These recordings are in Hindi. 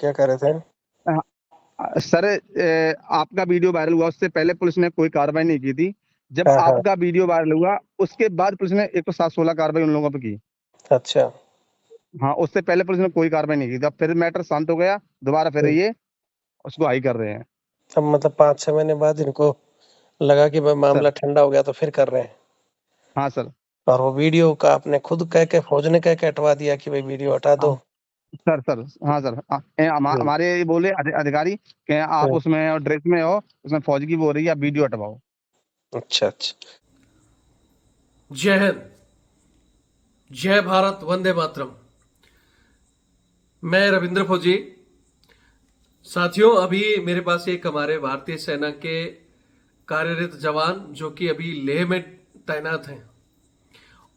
क्या कर रहे थे? सर, आपका वीडियो वायरल हुआ उससे पहले पुलिस ने कोई कार्रवाई नहीं की थी। जब हाँ हाँ। आपका वीडियो वायरल हुआ उसके बाद पुलिस ने 116 कार्रवाई उन लोगों पर की। अच्छा। हाँ, उससे पहले पुलिस ने कोई कार्रवाई नहीं की थी। अब फिर मैटर शांत हो गया, दोबारा फिर हम्म। ये उसको हाई कर रहे हैं। अब मतलब 5-6 महीने बाद इनको लगा कि भाई सर। मामला ठंडा हो गया तो फिर कर रहे हैं। हाँ सर। और वो वीडियो का आपने खुद कह के फौज ने कह के हटवा दिया कि भाई वीडियो हटा हाँ दो। सर। सर। हाँ सर। हम्म। हमारे ये बोले अधिकारी कि आप हम्म। उसमें ड्रेस में हो, उसमें फौज की वो हो रही है, आप वीडियो हटवाओ। अच्छा अच्छा। जय हिंद, जय भारत, वंदे मातरम। मैं रविंद्र फौजी। साथियों, अभी मेरे पास एक हमारे भारतीय सेना के कार्यरत जवान जो कि अभी लेह में तैनात हैं,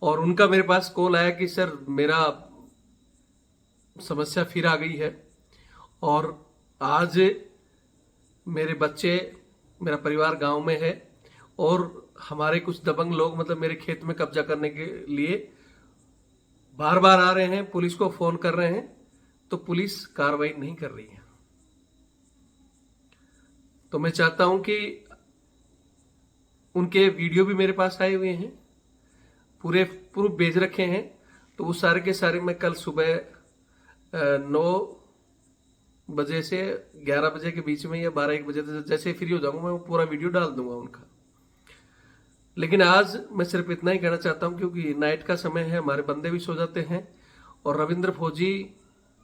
और उनका मेरे पास कॉल आया कि सर मेरा समस्या फिर आ गई है, और आज मेरे बच्चे, मेरा परिवार गांव में है, और हमारे कुछ दबंग लोग मतलब मेरे खेत में कब्जा करने के लिए बार बार आ रहे हैं, पुलिस को फोन कर रहे हैं, तो पुलिस कार्रवाई नहीं कर रही है। तो मैं चाहता हूं कि उनके वीडियो भी मेरे पास आए हुए हैं, पूरे प्रूफ भेज रखे हैं, तो वो सारे के सारे मैं कल सुबह 9 बजे से 11 बजे के बीच में या 12-1 बजे तक जैसे फ्री हो जाऊंगा मैं वो पूरा वीडियो डाल दूंगा उनका। लेकिन आज मैं सिर्फ इतना ही कहना चाहता हूं, क्योंकि नाइट का समय है, हमारे बंदे भी सो जाते हैं, और रविंद्र फौजी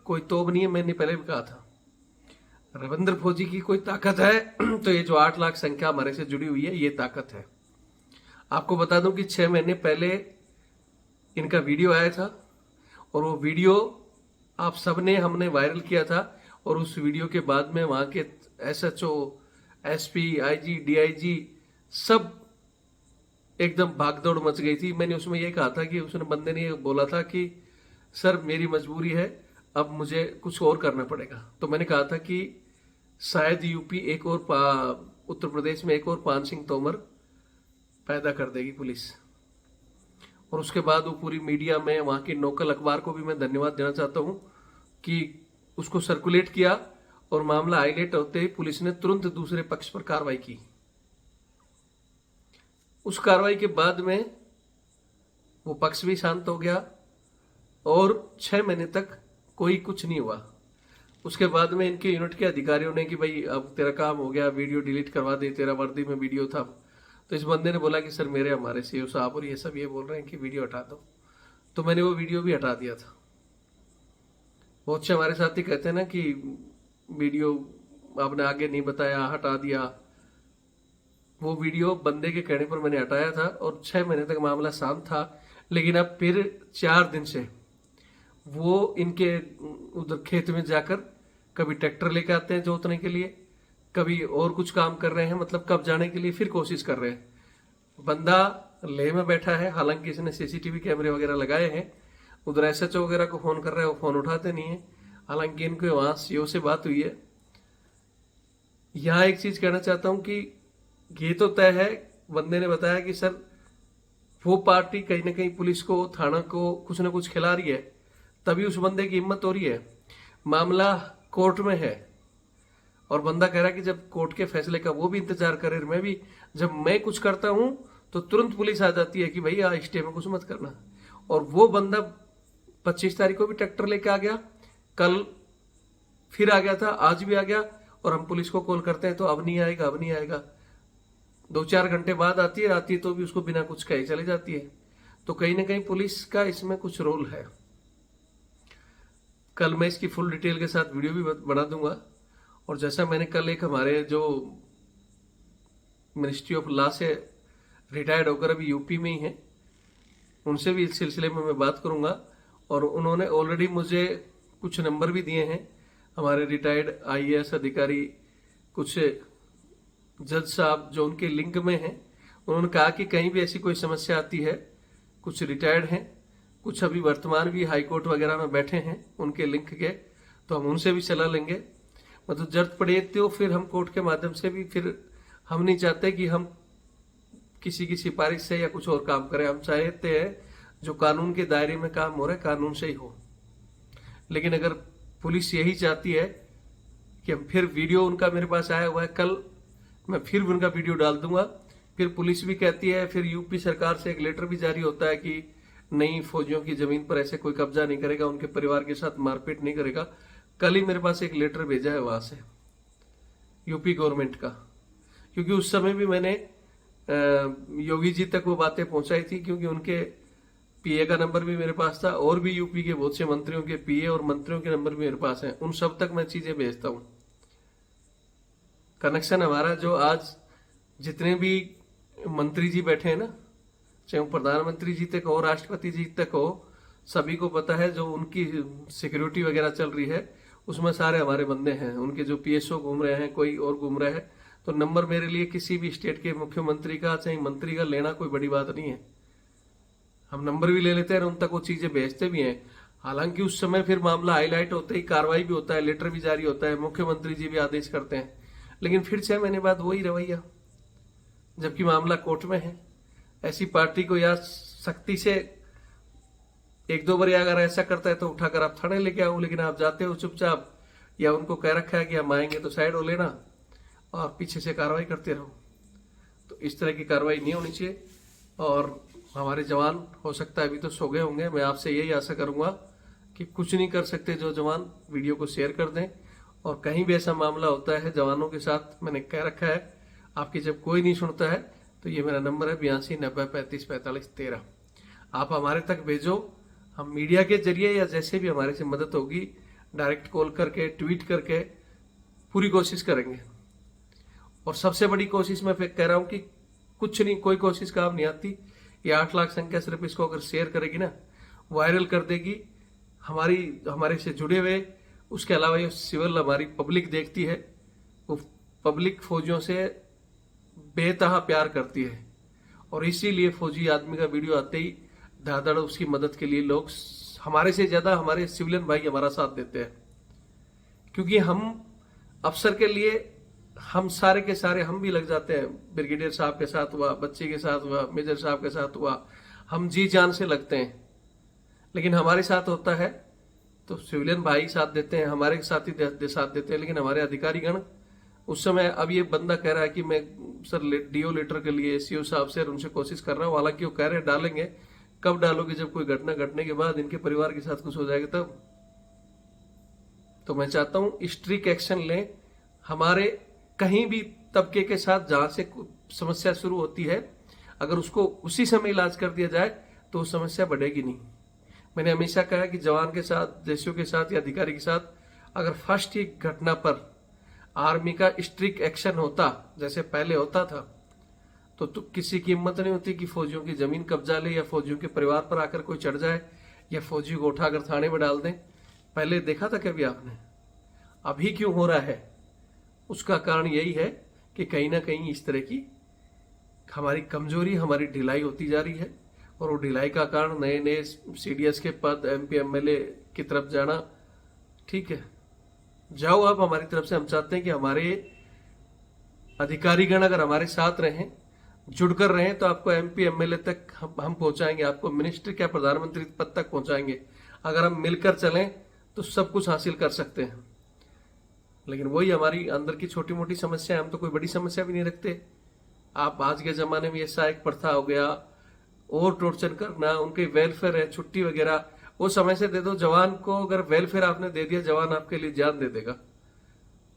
कोई तोप नहीं है। मैंने पहले भी कहा था, रविंद्र फौजी की कोई ताकत है तो ये जो 8 लाख संख्या हमारे से जुड़ी हुई है, ये ताकत है। आपको बता दूं कि 6 महीने पहले इनका वीडियो आया था, और वो वीडियो आप सबने हमने वायरल किया था, और उस वीडियो के बाद में वहां के एसएचओ, एसपी, आईजी, डीआईजी सब एकदम भागदौड़ मच गई थी। मैंने उसमें ये कहा था कि उसने बंदे ने ये बोला था कि सर मेरी मजबूरी है, अब मुझे कुछ और करना पड़ेगा। तो मैंने कहा था कि शायद यूपी एक और उत्तर प्रदेश में एक और पान सिंह तोमर पैदा कर देगी पुलिस। और उसके बाद वो पूरी मीडिया में, वहां की लोकल अखबार को भी मैं धन्यवाद देना चाहता हूं कि उसको सर्कुलेट किया, और मामला हाईलाइट होते ही पुलिस ने तुरंत दूसरे पक्ष पर कार्रवाई की। उस कार्रवाई के बाद में वो पक्ष भी शांत हो गया, और 6 महीने तक कोई कुछ नहीं हुआ। उसके बाद में इनके यूनिट के अधिकारियों ने कि भाई अब तेरा काम हो गया, वीडियो डिलीट करवा दे, तेरा वर्दी में वीडियो था। तो इस बंदे ने बोला कि सर मेरे हमारे सीओ साहब और ये सब ये बोल रहे हैं कि वीडियो हटा दो। तो मैंने वो वीडियो भी हटा दिया था। बहुत से हमारे साथी कहते हैं ना कि वीडियो आपने आगे नहीं बताया, हटा दिया। वो वीडियो बंदे के कहने पर मैंने हटाया था, और 6 महीने तक मामला शांत था। लेकिन अब फिर 4 दिन से वो इनके उधर खेत में जाकर कभी ट्रैक्टर लेके आते हैं जोतने के लिए, कभी और कुछ काम कर रहे हैं, मतलब कब जाने के लिए फिर कोशिश कर रहे हैं। बंदा लेह में बैठा है, हालांकि इसने सीसीटीवी कैमरे वगैरह लगाए हैं। उधर एसएचओ वगैरह को फोन कर रहा है, वो फोन उठाते नहीं है। हालांकि इनको वहां सीओ से बात हुई है। यहाँ एक चीज कहना चाहता हूं कि ये तो तय है, बंदे ने बताया कि सर वो पार्टी कहीं ना कहीं पुलिस को, थाना को कुछ ना कुछ खिला रही है, तभी उस बंदे की हिम्मत हो रही है। मामला कोर्ट में है, और बंदा कह रहा है कि जब कोर्ट के फैसले का वो भी इंतजार करे, मैं भी जब मैं कुछ करता हूं तो तुरंत पुलिस आ जाती है कि भैया स्टे में कुछ मत करना। और वो बंदा 25 तारीख को भी ट्रैक्टर लेके आ गया, कल फिर आ गया था, आज भी आ गया, और हम पुलिस को कॉल करते हैं तो अब नहीं आएगा, अब नहीं आएगा। 2-4 घंटे बाद आती है तो भी उसको बिना कुछ कहे चली जाती है। तो कहीं ना कहीं पुलिस का इसमें कुछ रोल है। कल मैं इसकी फुल डिटेल के साथ वीडियो भी बना दूंगा। और जैसा मैंने कल एक हमारे जो मिनिस्ट्री ऑफ लॉ से रिटायर्ड होकर अभी यूपी में ही हैं, उनसे भी इस सिलसिले में मैं बात करूंगा। और उन्होंने ऑलरेडी मुझे कुछ नंबर भी दिए हैं, हमारे रिटायर्ड आईएएस अधिकारी, कुछ जज साहब जो उनके लिंक में हैं। उन्होंने कहा कि कहीं भी ऐसी कोई समस्या आती है, कुछ रिटायर्ड हैं, कुछ अभी वर्तमान भी हाई कोर्ट वगैरह में बैठे हैं उनके लिंक के, तो हम उनसे भी सलाह लेंगे। मतलब जरूरत पड़े तो फिर हम कोर्ट के माध्यम से भी, फिर हम नहीं चाहते कि हम किसी की सिफारिश से या कुछ और काम करें। हम चाहते हैं जो कानून के दायरे में काम हो रहा है कानून से ही हो। लेकिन अगर पुलिस यही चाहती है कि हम फिर वीडियो उनका मेरे पास आया हुआ है, कल मैं फिर भी उनका वीडियो डाल दूंगा। फिर पुलिस भी कहती है, फिर यूपी सरकार से एक लेटर भी जारी होता है कि नहीं, फौजियों की जमीन पर ऐसे कोई कब्जा नहीं करेगा, उनके परिवार के साथ मारपीट नहीं करेगा। कल ही मेरे पास एक लेटर भेजा है वहां से यूपी गवर्नमेंट का, क्योंकि उस समय भी मैंने योगी जी तक वो बातें पहुंचाई थी, क्योंकि उनके पीए का नंबर भी मेरे पास था और भी यूपी के बहुत से मंत्रियों के पीए और मंत्रियों के नंबर भी मेरे पास हैं। उन सब तक मैं चीजें भेजता हूं। कनेक्शन हमारा, जो आज जितने भी मंत्री जी बैठे हैं ना, चाहे वो प्रधानमंत्री जी तक हो, राष्ट्रपति जी तक हो, सभी को पता है जो उनकी सिक्योरिटी वगैरह चल रही है उसमें सारे हमारे बंदे हैं। उनके जो पीएसओ घूम रहे हैं, कोई और घूम रहे हैं, तो नंबर मेरे लिए किसी भी स्टेट के मुख्यमंत्री का चाहे मंत्री का लेना कोई बड़ी बात नहीं है। हम नंबर भी ले लेते हैं और उन तक वो चीजें भेजते भी हैं। हालांकि उस समय फिर मामला हाईलाइट होते ही कार्रवाई भी होता है, लेटर भी जारी होता है, मुख्यमंत्री जी भी आदेश करते हैं, लेकिन फिर 6 महीने बाद वही रवैया, जबकि मामला कोर्ट में है। ऐसी पार्टी को या सख्ती से 1-2 बार अगर ऐसा करता है तो उठाकर आप थाने लेके आओ, लेकिन आप जाते हो चुपचाप, या उनको कह रखा है कि हम आएंगे तो साइड हो लेना और पीछे से कार्रवाई करते रहो। तो इस तरह की कार्रवाई नहीं होनी चाहिए। और हमारे जवान हो सकता है अभी तो सो गए होंगे, मैं आपसे यही आशा करूंगा कि कुछ नहीं कर सकते जो जवान, वीडियो को शेयर कर दें। और कहीं भी ऐसा मामला होता है जवानों के साथ, मैंने कह रखा है, आपकी जब कोई नहीं सुनता है तो ये मेरा नंबर है 82 90 35 45 13। आप हमारे तक भेजो, हम मीडिया के जरिए या जैसे भी हमारे से मदद होगी, डायरेक्ट कॉल करके, ट्वीट करके पूरी कोशिश करेंगे। और सबसे बड़ी कोशिश मैं फिर कह रहा हूं कि कुछ नहीं, कोई कोशिश काम नहीं आती। ये 8 लाख संख्या सिर्फ इसको अगर शेयर करेगी ना, वायरल कर देगी, हमारे से जुड़े हुए, उसके अलावा ये सिविल हमारी पब्लिक देखती है, वो पब्लिक फौजियों से बेतहा प्यार करती है। और इसीलिए फौजी आदमी का वीडियो आते ही धाड़धड़ उसकी मदद के लिए लोग, हमारे से ज्यादा हमारे सिविलियन भाई हमारा साथ देते हैं। क्योंकि हम अफसर के लिए, हम सारे के सारे हम भी लग जाते हैं। ब्रिगेडियर साहब के साथ हुआ, बच्चे के साथ हुआ, मेजर साहब के साथ हुआ, हम जी जान से लगते हैं। लेकिन हमारे साथ होता है तो सिविलियन भाई साथ देते हैं, हमारे साथ ही साथ देते हैं। लेकिन हमारे अधिकारीगण उस समय, अब ये बंदा कह रहा है कि मैं सर डीओ लेटर के लिए सीओ साहब से उनसे कोशिश कर रहा हूँ, हालांकि वो कह रहे हैं डालेंगे। कब डालोगे? जब कोई घटना घटने के बाद इनके परिवार के साथ कुछ हो जाएगा तब। तो मैं चाहता हूं स्ट्रिक्ट एक्शन लें। हमारे कहीं भी तबके के साथ जहां से समस्या शुरू होती है, अगर उसको उसी समय इलाज कर दिया जाए तो समस्या बढ़ेगी नहीं। मैंने हमेशा कहा कि जवान के साथ, देशियों के साथ या अधिकारी के साथ अगर फर्स्ट ही घटना पर आर्मी का स्ट्रिक्ट एक्शन होता, जैसे पहले होता था, तो किसी की हिम्मत नहीं होती कि फौजियों की जमीन कब्जा ले, या फौजियों के परिवार पर आकर कोई चढ़ जाए, या फौजी को उठाकर थाने में डाल दें। पहले देखा था कभी आपने? अभी क्यों हो रहा है? उसका कारण यही है कि कहीं ना कहीं इस तरह की हमारी कमजोरी, हमारी ढिलाई होती जा रही है। और वो ढिलाई का कारण नए नए सीडीएस के पद, एमपी एमएलए की तरफ जाना। ठीक है, जाओ आप हमारी तरफ से। हम चाहते हैं कि हमारे अधिकारीगण अगर हमारे साथ रहें, जुड़कर रहें, तो आपको एमपी एमएलए तक हम पहुंचाएंगे, आपको मिनिस्टर क्या प्रधानमंत्री पद तक पहुंचाएंगे। अगर हम मिलकर चलें तो सब कुछ हासिल कर सकते हैं। लेकिन वही हमारी अंदर की छोटी मोटी समस्या है, हम तो कोई बड़ी समस्या भी नहीं रखते। आप आज के जमाने में ऐसा एक प्रथा हो गया, और टॉर्चर करना, उनके वेलफेयर है, छुट्टी वगैरह, वो समय से दे दो। जवान को अगर वेलफेयर आपने दे दिया, जवान आपके लिए जान दे देगा।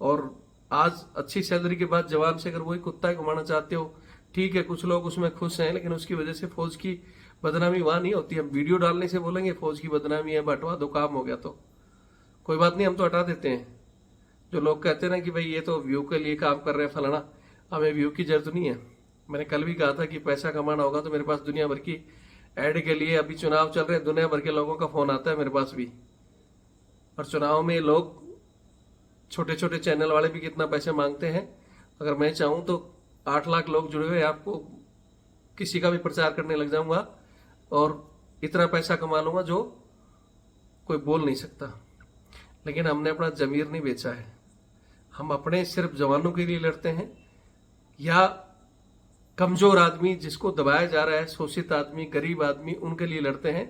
और आज अच्छी सैलरी के बाद जवान से अगर वही कुत्ता घुमाना चाहते हो, ठीक है, कुछ लोग उसमें खुश हैं, लेकिन उसकी वजह से फौज की बदनामी वहां नहीं होती। हम वीडियो डालने से बोलेंगे फौज की बदनामी है, हटवा दो, काम हो गया, तो कोई बात नहीं, हम तो हटा देते हैं। जो लोग कहते हैं ना कि भाई ये तो व्यू के लिए काम कर रहे हैं फलाना, हमें व्यू की जरूरत नहीं है। मैंने कल भी कहा था कि पैसा कमाना होगा तो मेरे पास दुनिया भर की ऐड के लिए, अभी चुनाव चल रहे हैं, दुनिया भर के लोगों का फोन आता है मेरे पास भी। और चुनाव में लोग, छोटे छोटे चैनल वाले भी कितना पैसे मांगते हैं। अगर मैं चाहूं तो 8 लाख लोग जुड़े हुए, आपको किसी का भी प्रचार करने लग जाऊंगा और इतना पैसा कमा लूंगा जो कोई बोल नहीं सकता। लेकिन हमने अपना जमीर नहीं बेचा है। हम अपने सिर्फ जवानों के लिए लड़ते हैं, या कमजोर आदमी जिसको दबाया जा रहा है, शोषित आदमी, गरीब आदमी, उनके लिए लड़ते हैं,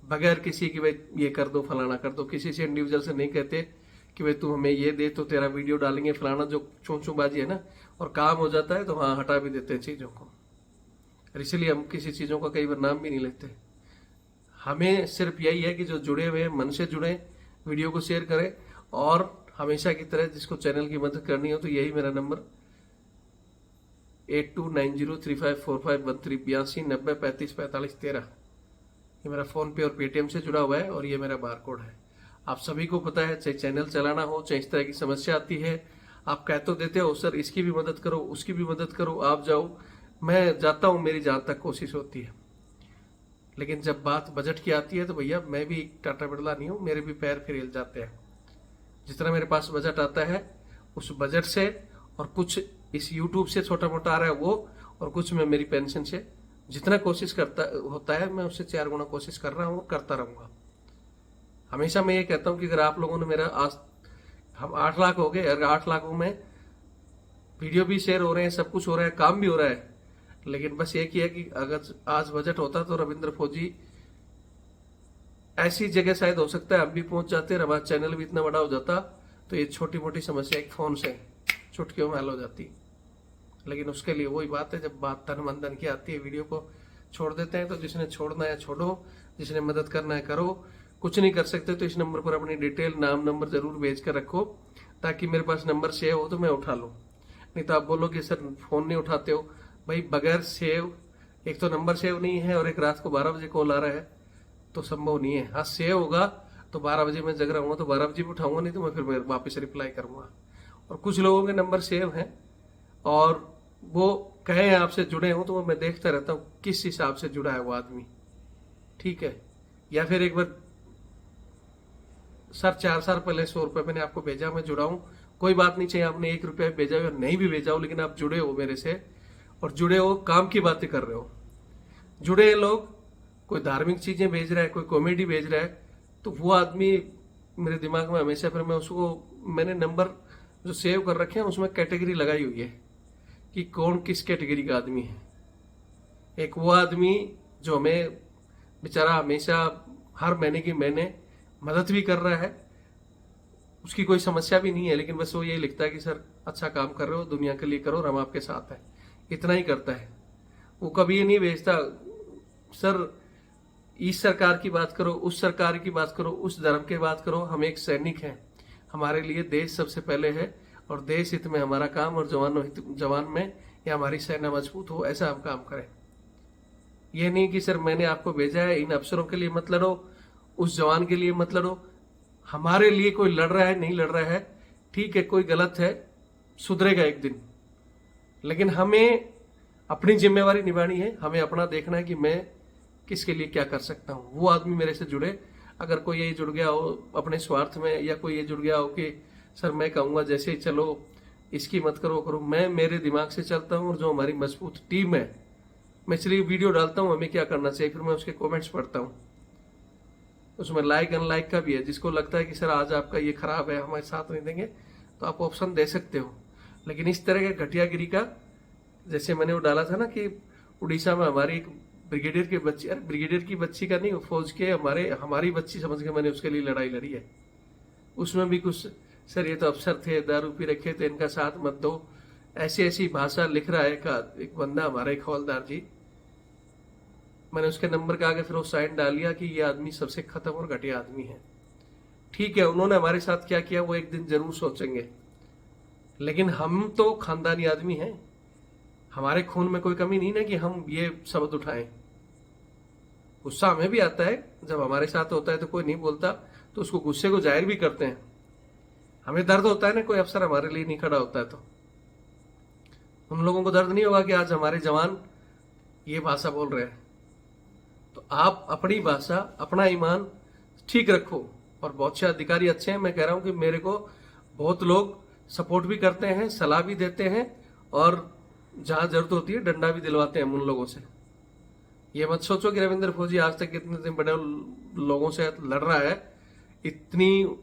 बगैर किसी की भाई ये कर दो, फलाना कर दो। किसी से इंडिविजुअल से नहीं कहते कि भाई तू हमें ये दे तो तेरा वीडियो डालेंगे, फलाना, जो चोंचूबाजी है ना, और काम हो जाता है तो हाँ हटा भी देते हैं चीज़ों को। और इसलिए हम किसी चीज़ों का कई बार नाम भी नहीं लेते। हमें सिर्फ यही है कि जो जुड़े हुए मन से जुड़े, वीडियो को शेयर करें, और हमेशा की तरह जिसको चैनल की मदद करनी हो तो यही मेरा नंबर 8290354513 8290354513 ये मेरा फ़ोन पे और पेटीएम से जुड़ा हुआ है, और ये मेरा बार कोड है। आप सभी को पता है, चाहे चैनल चलाना हो, चाहे इस तरह की समस्या आती है, आप कह तो देते हो सर इसकी भी मदद करो, उसकी भी मदद करो, आप जाओ, मैं जाता हूँ, मेरी जहाँ तक कोशिश होती है। लेकिन जब बात बजट की आती है तो भैया मैं भी टाटा बिरला नहीं हूँ, मेरे भी पैर फिर हिल जाते हैं। जितना मेरे पास बजट आता है उस बजट से, और कुछ इस यूट्यूब से छोटा मोटा आ रहा है वो, और कुछ मैं मेरी पेंशन से जितना कोशिश करता होता है मैं उससे 4 गुना कोशिश कर रहा हूँ, करता रहूँगा। हमेशा मैं ये कहता हूँ कि अगर आप लोगों ने मेरा आज, हम 8 लाख हो गए, अगर 8 लाखों में वीडियो भी शेयर हो रहे हैं, सब कुछ हो रहा है, काम भी हो रहा है, लेकिन बस एक ही है कि अगर आज बजट होता तो रविंद्र फौजी ऐसी जगह शायद हो सकता है हम भी पहुंच जाते, और हमारा चैनल भी इतना बड़ा हो जाता, तो ये छोटी मोटी समस्या एक फोन से चुटकियों में हल हो जाती। लेकिन उसके लिए वही बात है, जब बात तन मन धन की आती है वीडियो को छोड़ देते हैं। तो जिसने छोड़ना है छोड़ो, जिसने मदद करना है करो, कुछ नहीं कर सकते तो इस नंबर पर अपनी डिटेल, नाम, नंबर जरूर भेज कर रखो, ताकि मेरे पास नंबर सेव हो तो मैं उठा लूँ। नहीं तो आप बोलोगे सर फोन नहीं उठाते हो। भाई बगैर सेव, एक तो नंबर सेव नहीं है, और एक रात को 12 बजे कॉल आ रहा है, तो संभव नहीं है। हाँ सेव होगा तो 12 बजे मैं जग रहा हूँ तो 12 बजे भी उठाऊंगा, नहीं तो मैं फिर वापस रिप्लाई करूंगा। और कुछ लोगों के नंबर सेव हैं और वो कहे आपसे जुड़े हों, तो वो मैं देखता रहता हूँ किस हिसाब से जुड़ा है वो आदमी, ठीक है। या फिर एक बार सर 4 साल पहले 100 रुपये मैंने आपको भेजा, मैं जुड़ा हूँ, कोई बात नहीं, चाहिए आपने 1 रुपया भेजा हो या नहीं भी भेजा हो, लेकिन आप जुड़े हो मेरे से, और जुड़े हो, काम की बातें कर रहे हो। जुड़े लोग कोई धार्मिक चीजें भेज रहा है, कोई कॉमेडी भेज रहा है, तो वो आदमी मेरे दिमाग में हमेशा, फिर मैं उसको, मैंने नंबर जो सेव कर रखे हैं उसमें कैटेगरी लगाई हुई है कि कौन किस कैटेगरी का आदमी है। एक वो आदमी जो हमें बेचारा हमेशा हर महीने की महीने मदद भी कर रहा है, उसकी कोई समस्या भी नहीं है, लेकिन बस वो ये लिखता है कि सर अच्छा काम कर रहे हो, दुनिया के लिए करो और हम आपके साथ हैं, इतना ही करता है। वो कभी ये नहीं भेजता सर इस सरकार की बात करो, उस सरकार की बात करो, उस धर्म की बात करो, हम एक सैनिक हैं, हमारे लिए देश सबसे पहले है, और देश हित में हमारा काम, और जवान में या हमारी सेना मजबूत हो, ऐसा हम काम करें। ये नहीं कि सर मैंने आपको भेजा है, इन अफसरों के लिए मत लड़ो, उस जवान के लिए मत लड़ो, हमारे लिए कोई लड़ रहा है, नहीं लड़ रहा है, ठीक है, कोई गलत है, सुधरेगा एक दिन, लेकिन हमें अपनी जिम्मेवारी निभानी है, हमें अपना देखना है कि मैं किसके लिए क्या कर सकता हूँ। वो आदमी मेरे से जुड़े, अगर कोई ये जुड़ गया हो अपने स्वार्थ में, या कोई ये जुड़ गया हो कि सर मैं कहूँगा जैसे ही चलो, इसकी मत करो करो, मैं मेरे दिमाग से चलता हूँ, और जो हमारी मजबूत टीम है, मैं चलिए वीडियो डालता हूँ हमें क्या करना चाहिए, फिर मैं उसके कमेंट्स पढ़ता हूँ, उसमें लाइक अनलाइक का भी है। जिसको लगता है कि सर आज आपका ये खराब है, हमारे साथ नहीं देंगे, तो आप ऑप्शन दे सकते हो। लेकिन इस तरह के घटियागिरी का, जैसे मैंने वो डाला था ना कि उड़ीसा में हमारी एक ब्रिगेडियर की बच्ची, अरे ब्रिगेडियर की बच्ची का नहीं, फौज के हमारी बच्ची समझ के मैंने उसके लिए लड़ाई लड़ी है। उसमें भी कुछ सर ये तो अफसर थे, दारू पी रखे थे, इनका साथ मत दो, ऐसी ऐसी भाषा लिख रहा है एक बंदा, हमारा एक हवलदार जी। मैंने उसके नंबर के आगे फिर वो साइन डाल लिया कि ये आदमी सबसे खत्म और घटिया आदमी है। ठीक है, उन्होंने हमारे साथ क्या किया वो एक दिन जरूर सोचेंगे, लेकिन हम तो खानदानी आदमी हैं, हमारे खून में कोई कमी नहीं ना कि हम ये शब्द उठाएं। गुस्सा हमें भी आता है, जब हमारे साथ होता है तो कोई नहीं बोलता, तो उसको गुस्से को जाहिर भी करते हैं। हमें दर्द होता है ना, कोई अफसर हमारे लिए नहीं खड़ा होता है, तो उन लोगों को दर्द नहीं होगा कि आज हमारे जवान ये भाषा बोल रहे हैं। तो आप अपनी भाषा, अपना ईमान ठीक रखो, और बहुत से अधिकारी अच्छे हैं, मैं कह रहा हूं कि मेरे को बहुत लोग सपोर्ट भी करते हैं, सलाह भी देते हैं, और जहां जरूरत होती है डंडा भी दिलवाते हैं उन लोगों से। ये मत सोचो कि रविंद्र फौजी आज तक इतने बड़े लोगों से लड़ रहा है, इतनी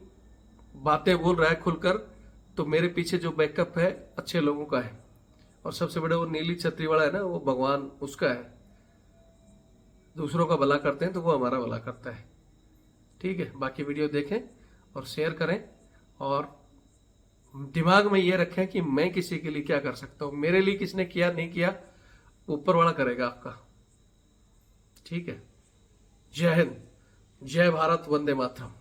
बातें बोल रहा है खुलकर, तो मेरे पीछे जो बैकअप है अच्छे लोगों का है, और सबसे बड़े वो नीली छतरी वाला है ना, वो भगवान उसका है। दूसरों का भला करते हैं तो वो हमारा भला करता है। ठीक है, बाकी वीडियो देखें और शेयर करें, और दिमाग में ये रखें कि मैं किसी के लिए क्या कर सकता हूं, मेरे लिए किसने किया नहीं किया ऊपर वाला करेगा आपका। ठीक है। जय हिंद, जय भारत, वंदे मातरम।